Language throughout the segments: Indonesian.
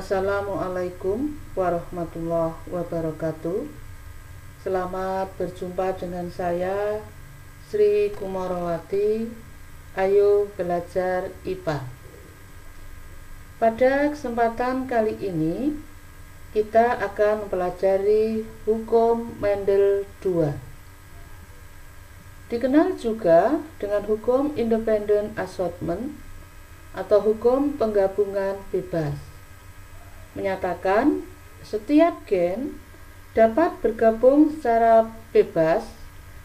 Assalamualaikum warahmatullahi wabarakatuh. Selamat berjumpa dengan saya Sri Kumarowati. Ayo belajar IPA. Pada kesempatan kali ini kita akan mempelajari hukum Mendel II, dikenal juga dengan hukum independent assortment atau hukum penggabungan bebas, menyatakan setiap gen dapat bergabung secara bebas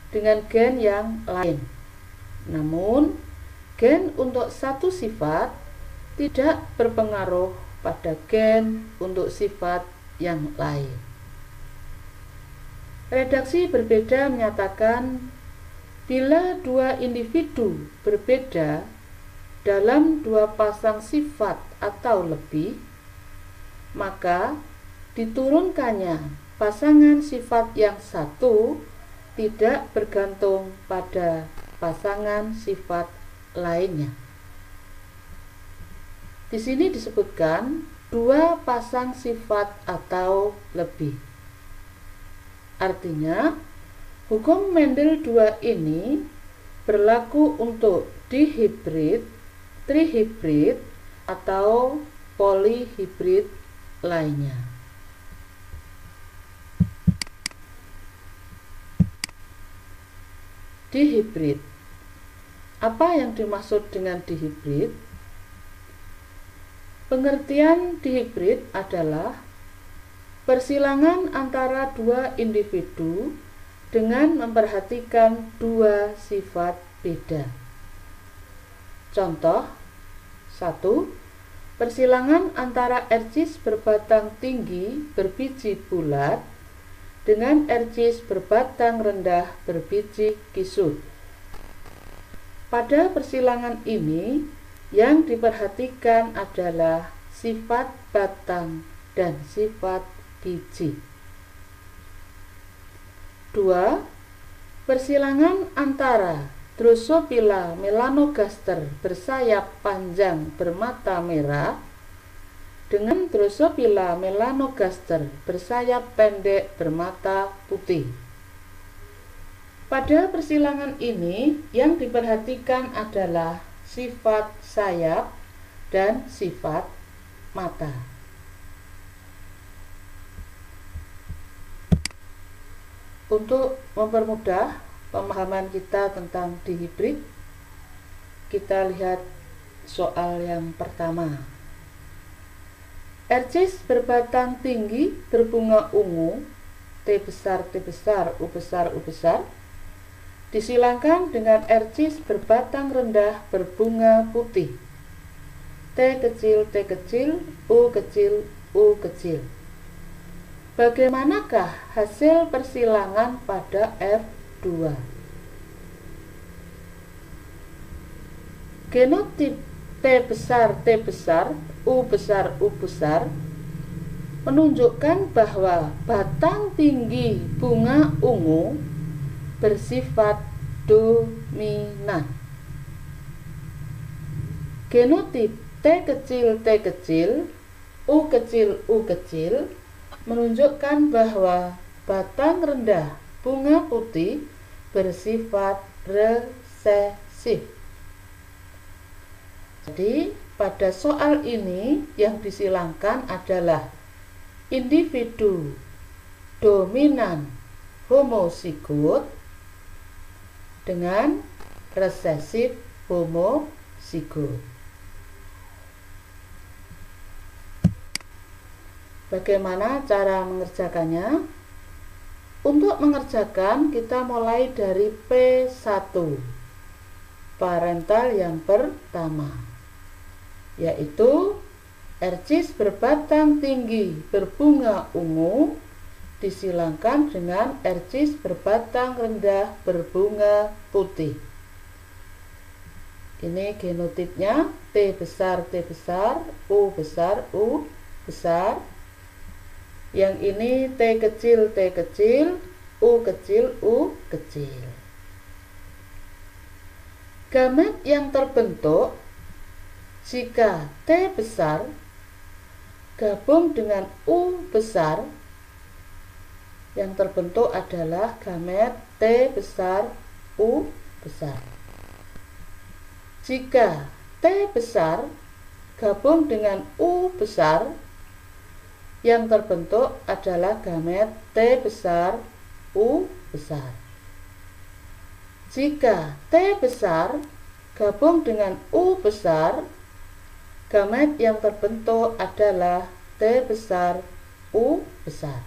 dengan gen yang lain. Namun, gen untuk satu sifat tidak berpengaruh pada gen untuk sifat yang lain. Redaksi berbeda menyatakan bila dua individu berbeda dalam dua pasang sifat atau lebih, maka diturunkannya pasangan sifat yang satu tidak bergantung pada pasangan sifat lainnya. Di sini disebutkan dua pasang sifat atau lebih. Artinya, hukum Mendel II ini berlaku untuk dihibrid, trihibrid, atau polihibrid lainnya. Dihibrid. Apa yang dimaksud dengan dihibrid? Pengertian dihibrid adalah persilangan antara dua individu dengan memperhatikan dua sifat beda. Contoh 1. Persilangan antara ercis berbatang tinggi berbiji bulat dengan ercis berbatang rendah berbiji kisut. Pada persilangan ini, yang diperhatikan adalah sifat batang dan sifat biji. 2. Persilangan antara Drosophila melanogaster bersayap panjang bermata merah dengan Drosophila melanogaster bersayap pendek bermata putih. Pada persilangan ini yang diperhatikan adalah sifat sayap dan sifat mata. Untuk mempermudah pemahaman kita tentang dihibrid, kita lihat soal yang pertama. Ercis berbatang tinggi berbunga ungu, T besar, T besar, U besar, U besar, disilangkan dengan ercis berbatang rendah berbunga putih, T kecil, T kecil, U kecil, U kecil. Bagaimanakah hasil persilangan pada F2? Genotip T besar, T besar, U besar, U besar menunjukkan bahwa batang tinggi bunga ungu bersifat dominan. Genotip T kecil, T kecil, U kecil, U kecil menunjukkan bahwa batang rendah bunga putih bersifat resesif. Jadi, pada soal ini yang disilangkan adalah individu dominan homozigot dengan resesif homozigot. Bagaimana cara mengerjakannya? Untuk mengerjakan, kita mulai dari P1, parental yang pertama, yaitu ercis berbatang tinggi berbunga ungu disilangkan dengan ercis berbatang rendah berbunga putih. Ini genotipnya T besar, T besar, U besar, U besar. Yang ini T kecil, T kecil, U kecil, U kecil. Gamet yang terbentuk jika T besar gabung dengan U besar, yang terbentuk adalah gamet T besar U besar. Jika T besar gabung dengan U besar, yang terbentuk adalah gamet T besar U besar. Jika T besar gabung dengan U besar, gamet yang terbentuk adalah T besar U besar.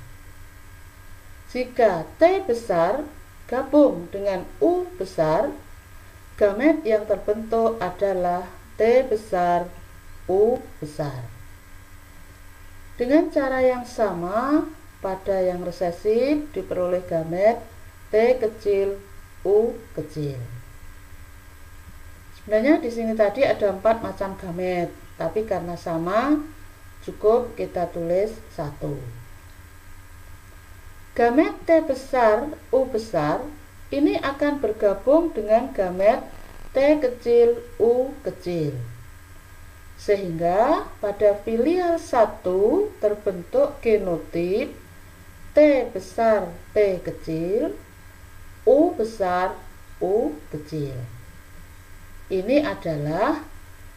Jika T besar gabung dengan U besar, gamet yang terbentuk adalah T besar U besar. Dengan cara yang sama, pada yang resesif diperoleh gamet T kecil U kecil. Sebenarnya di sini tadi ada 4 macam gamet, tapi karena sama cukup kita tulis 1. Gamet T besar U besar ini akan bergabung dengan gamet T kecil U kecil, sehingga pada filial 1 terbentuk genotip T besar T kecil, U besar U kecil. Ini adalah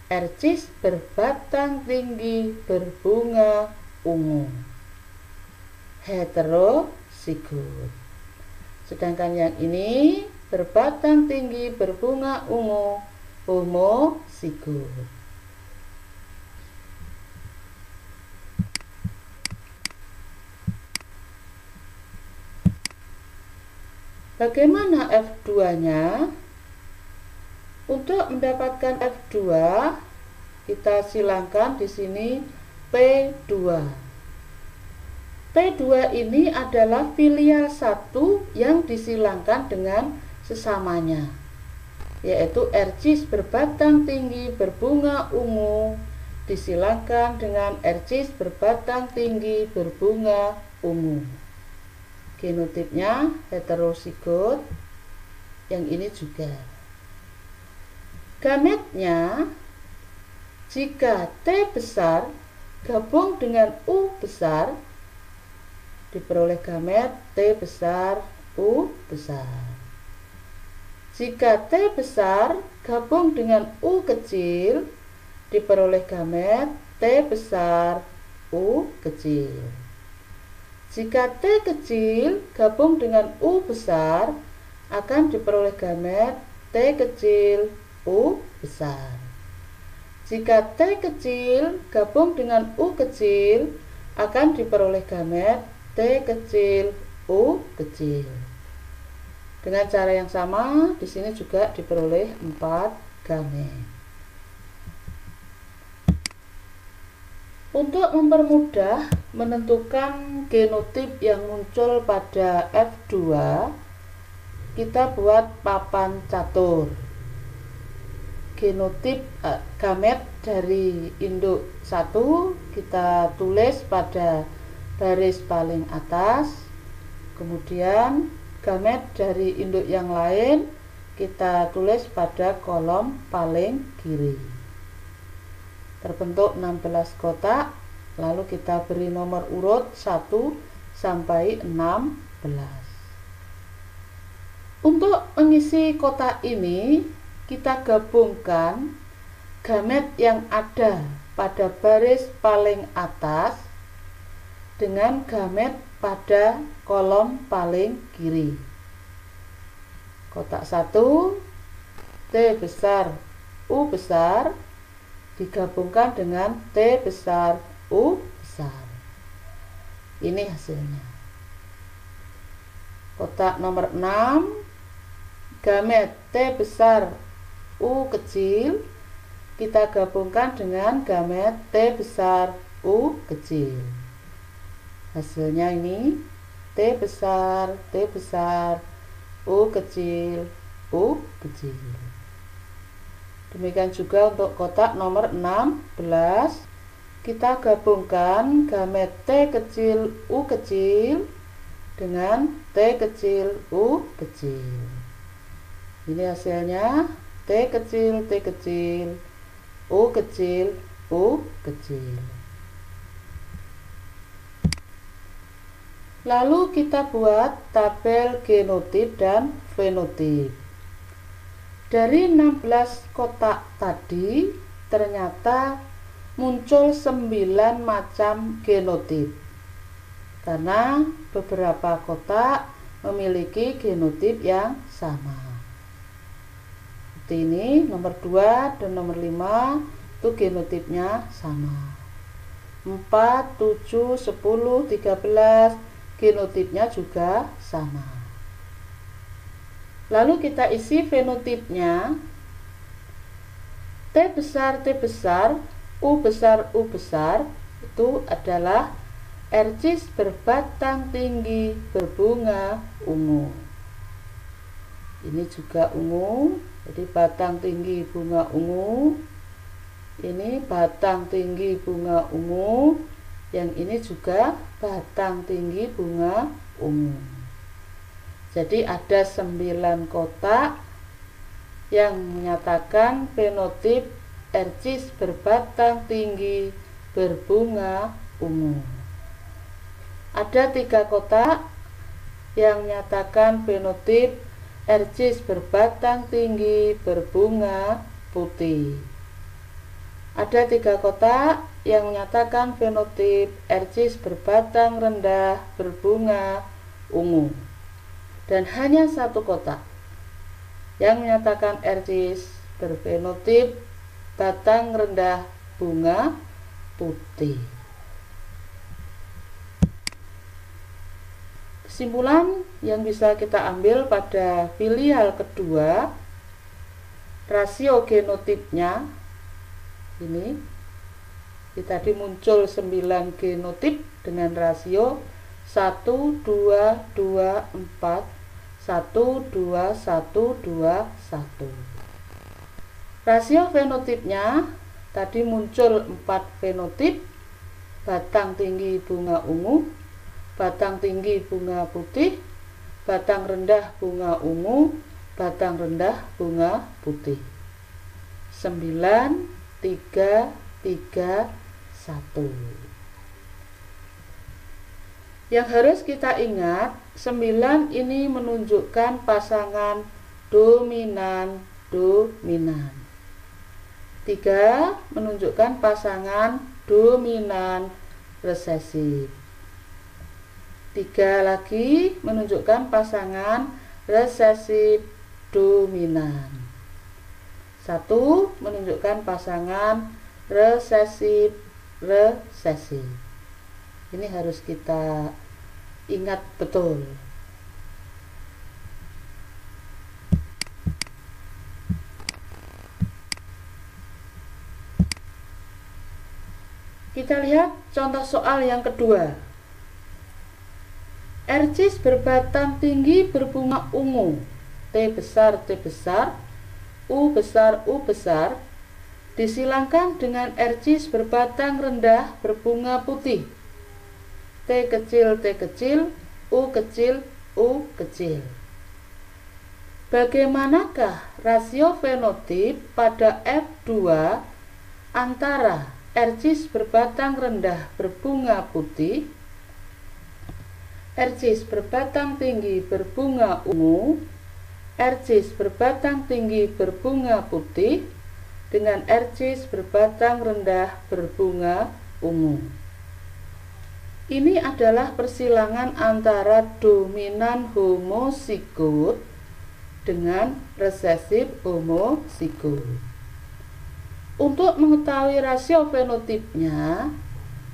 ercis berbatang tinggi berbunga ungu, heterozigot. Sedangkan yang ini berbatang tinggi berbunga ungu, homozigot. Bagaimana F2-nya? Untuk mendapatkan F2, kita silangkan di sini P2. P2 ini adalah filial 1 yang disilangkan dengan sesamanya, yaitu ercis berbatang tinggi berbunga ungu disilangkan dengan ercis berbatang tinggi berbunga ungu. Genotipnya heterozigot, yang ini juga. Gametnya, jika T besar gabung dengan U besar, diperoleh gamet T besar U besar. Jika T besar gabung dengan U kecil, diperoleh gamet T besar U kecil. Jika T kecil gabung dengan U besar, akan diperoleh gamet T kecil U besar. Jika T kecil gabung dengan U kecil, akan diperoleh gamet T kecil U kecil. Dengan cara yang sama, di sini juga diperoleh 4 gamet. Untuk mempermudah menentukan genotip yang muncul pada F2, kita buat papan catur. Genotip gamet dari induk 1 kita tulis pada baris paling atas, kemudian gamet dari induk yang lain kita tulis pada kolom paling kiri. Terbentuk 16 kotak, lalu kita beri nomor urut 1 sampai 16. Untuk mengisi kotak ini, kita gabungkan gamet yang ada pada baris paling atas dengan gamet pada kolom paling kiri. Kotak 1, T besar U besar digabungkan dengan T besar U besar. Ini hasilnya. Kotak nomor 6, gamet T besar U kecil kita gabungkan dengan gamet T besar U kecil. Hasilnya ini T besar U kecil U kecil. Demikian juga untuk kotak nomor 16, kita gabungkan gamet T kecil U kecil dengan T kecil U kecil. Ini hasilnya T kecil U kecil U kecil. Lalu kita buat tabel genotip dan fenotip. Dari 16 kotak tadi ternyata muncul 9 macam genotip, karena beberapa kotak memiliki genotip yang sama. Seperti ini, nomor 2 dan nomor 5 itu genotipnya sama. 4, 7, 10, 13 genotipnya juga sama. Lalu kita isi fenotipnya. T besar, T besar, U besar, U besar itu adalah ercis berbatang tinggi berbunga ungu. Ini juga ungu, jadi batang tinggi bunga ungu. Ini batang tinggi bunga ungu. Yang ini juga batang tinggi bunga ungu. Jadi ada 9 kotak yang menyatakan fenotip ercis berbatang tinggi berbunga ungu. Ada 3 kotak yang menyatakan fenotip ercis berbatang tinggi berbunga putih. Ada 3 kotak yang menyatakan fenotip ercis berbatang rendah berbunga ungu, dan hanya 1 kotak yang menyatakan ercis berfenotip batang rendah bunga putih. Kesimpulan yang bisa kita ambil pada filial kedua, rasio genotipnya ini tadi muncul 9 genotip dengan rasio 1, 2, 2, 4, 1, 2, 1, 2, 1. Rasio fenotipnya tadi muncul 4 fenotip: batang tinggi bunga ungu, batang tinggi bunga putih, batang rendah bunga ungu, batang rendah bunga putih. 9, 3, 3, 1. Yang harus kita ingat, 9 ini menunjukkan pasangan dominan-dominan. 3 menunjukkan pasangan dominan resesif. 3 lagi menunjukkan pasangan resesif dominan. 1 menunjukkan pasangan resesif. Ini harus kita ingat betul. Kita lihat contoh soal yang kedua. Ercis berbatang tinggi berbunga ungu, T besar, T besar, U besar, U besar, disilangkan dengan ercis berbatang rendah berbunga putih, T kecil, T kecil, U kecil, U kecil. Bagaimanakah rasio fenotip pada F2 antara ercis berbatang rendah berbunga putih, ercis berbatang tinggi berbunga ungu, ercis berbatang tinggi berbunga putih, dengan ercis berbatang rendah berbunga ungu? Ini adalah persilangan antara dominan homozigot dengan resesif homozigot. Untuk mengetahui rasio fenotipnya,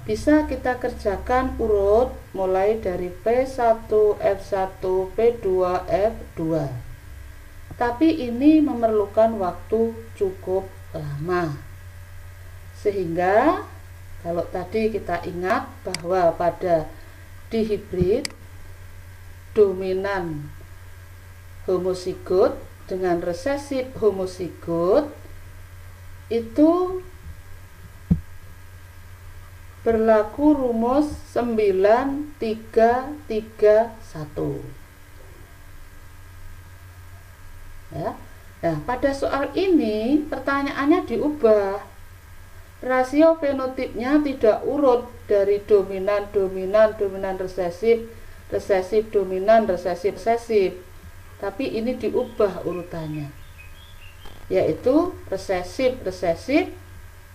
bisa kita kerjakan urut mulai dari P1, F1, P2, F2. Tapi ini memerlukan waktu cukup lama. Sehingga kalau tadi kita ingat bahwa pada dihibrid dominan homozigot dengan resesif homozigot itu berlaku rumus 9331. Ya. Nah, pada soal ini pertanyaannya diubah. Rasio fenotipnya tidak urut dari dominan resesif resesif dominan, resesif resesif, tapi ini diubah urutannya, yaitu resesif resesif,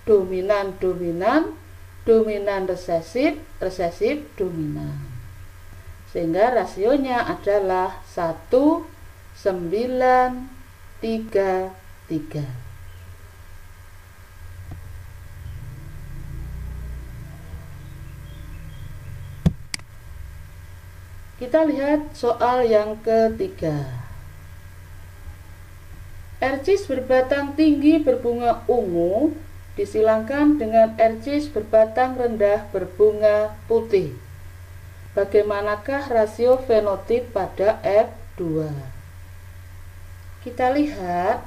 dominan dominan, dominan resesif, resesif dominan, sehingga rasionya adalah 1, 9, 3, 3. Kita lihat soal yang ketiga. Ercis berbatang tinggi berbunga ungu disilangkan dengan ercis berbatang rendah berbunga putih. Bagaimanakah rasio fenotip pada F2? Kita lihat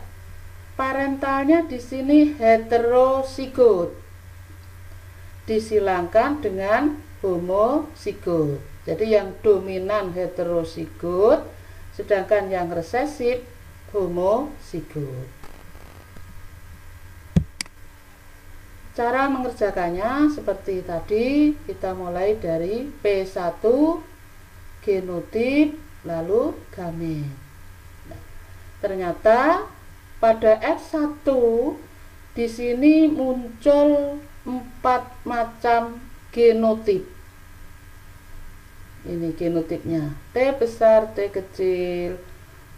parentalnya di sini heterozigot disilangkan dengan homozigot. Jadi yang dominan heterozigot, sedangkan yang resesif homozigot. Cara mengerjakannya seperti tadi, kita mulai dari P1 genotip lalu gamet. Nah, ternyata pada F1 di sini muncul 4 macam genotip. Ini genotipnya, T besar, T kecil,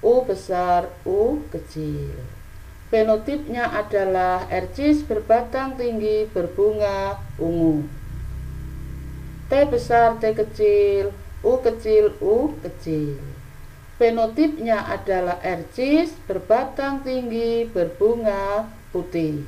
U besar, U kecil. Fenotipnya adalah ercis berbatang tinggi berbunga ungu. T besar, T kecil, U kecil, U kecil. Fenotipnya adalah ercis berbatang tinggi berbunga putih.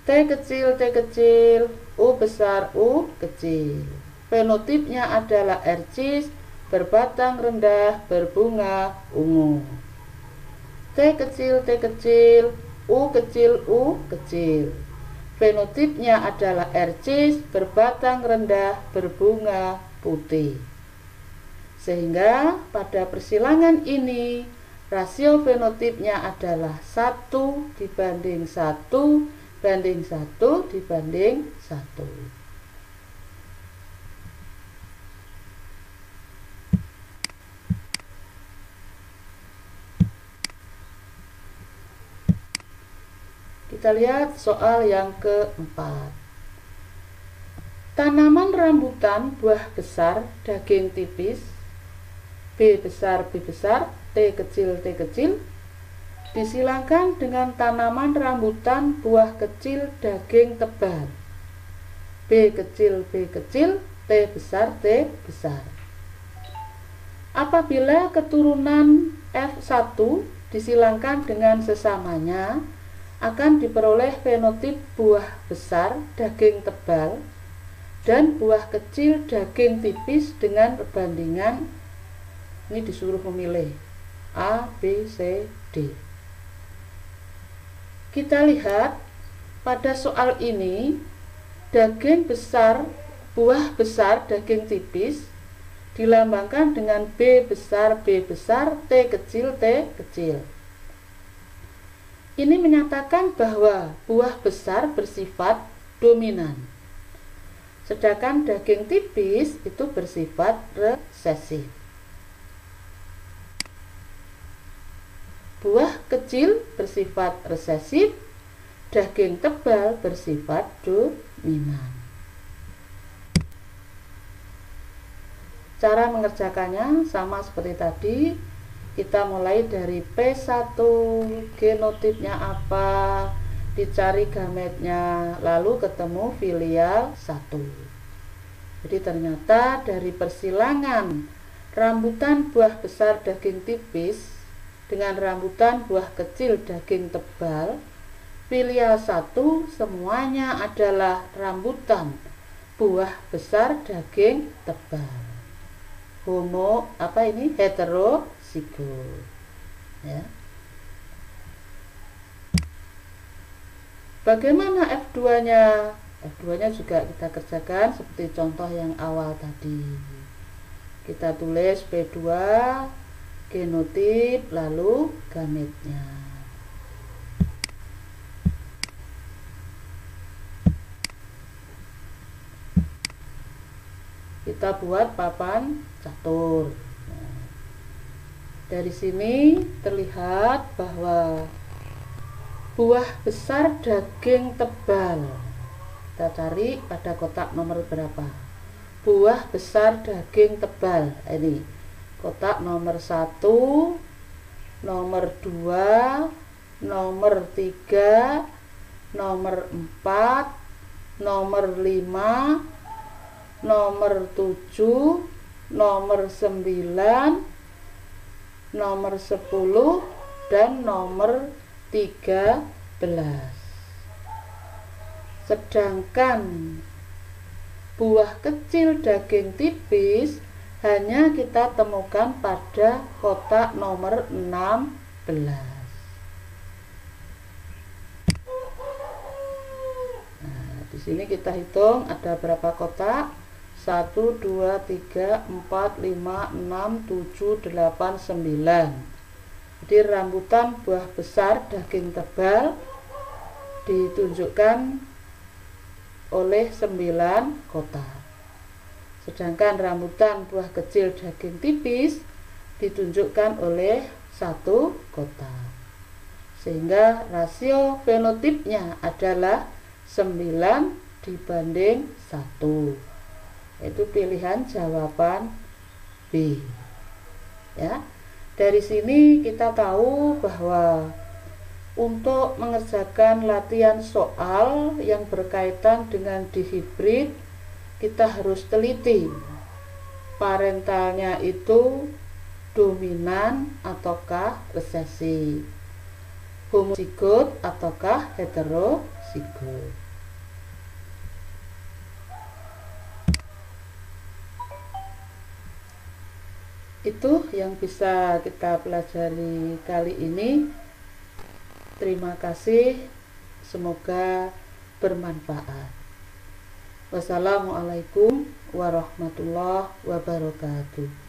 T kecil, T kecil, U besar, U kecil. Fenotipnya adalah ercis berbatang rendah berbunga ungu. T kecil, T kecil, U kecil, U kecil. Fenotipnya adalah ercis berbatang rendah berbunga putih. Sehingga pada persilangan ini rasio fenotipnya adalah 1 dibanding 1 banding 1 dibanding 1. Kita lihat soal yang keempat. Tanaman rambutan buah besar, daging tipis, B besar, B besar, T kecil, T kecil, disilangkan dengan tanaman rambutan buah kecil, daging tebal, B kecil, B kecil, T besar, T besar. Apabila keturunan F1 disilangkan dengan sesamanya, akan diperoleh fenotip buah besar daging tebal dan buah kecil daging tipis dengan perbandingan, ini disuruh memilih A, B, C, D. Kita lihat pada soal ini daging besar, buah besar daging tipis dilambangkan dengan B besar, B besar, T kecil, T kecil. Ini menyatakan bahwa buah besar bersifat dominan, sedangkan daging tipis itu bersifat resesif. Buah kecil bersifat resesif, daging tebal bersifat dominan. Cara mengerjakannya sama seperti tadi. Kita mulai dari P1, genotipnya apa, dicari gametnya, lalu ketemu filial 1. Jadi ternyata dari persilangan rambutan buah besar daging tipis dengan rambutan buah kecil daging tebal, filial 1 semuanya adalah rambutan buah besar daging tebal. Heterozigot. Ya. Bagaimana F2-nya? F2-nya juga kita kerjakan seperti contoh yang awal tadi. Kita tulis P2 genotip lalu gametnya. kita buat papan catur. Nah, dari sini terlihat bahwa buah besar daging tebal. Kita cari pada kotak nomor berapa. Buah besar daging tebal. Ini kotak nomor 1, nomor 2, nomor 3, nomor 4, nomor 5, nomor 7, nomor 9, nomor 10, dan nomor 13. Sedangkan buah kecil daging tipis hanya kita temukan pada kotak nomor 16. Di sini kita hitung ada berapa kotak? 1, 2, 3, 4, 5, 6, 7, 8, 9. Jadi rambutan buah besar daging tebal ditunjukkan oleh 9 kotak. Sedangkan rambutan buah kecil daging tipis ditunjukkan oleh 1 kotak. Sehingga rasio fenotipnya adalah 9 dibanding 1. Itu pilihan jawaban B. Ya. Dari sini kita tahu bahwa untuk mengerjakan latihan soal yang berkaitan dengan dihibrid, kita harus teliti parentalnya itu dominan ataukah resesi, homozigot ataukah heterozigot. Itu yang bisa kita pelajari kali ini. Terima kasih, semoga bermanfaat. Wassalamualaikum warahmatullahi wabarakatuh.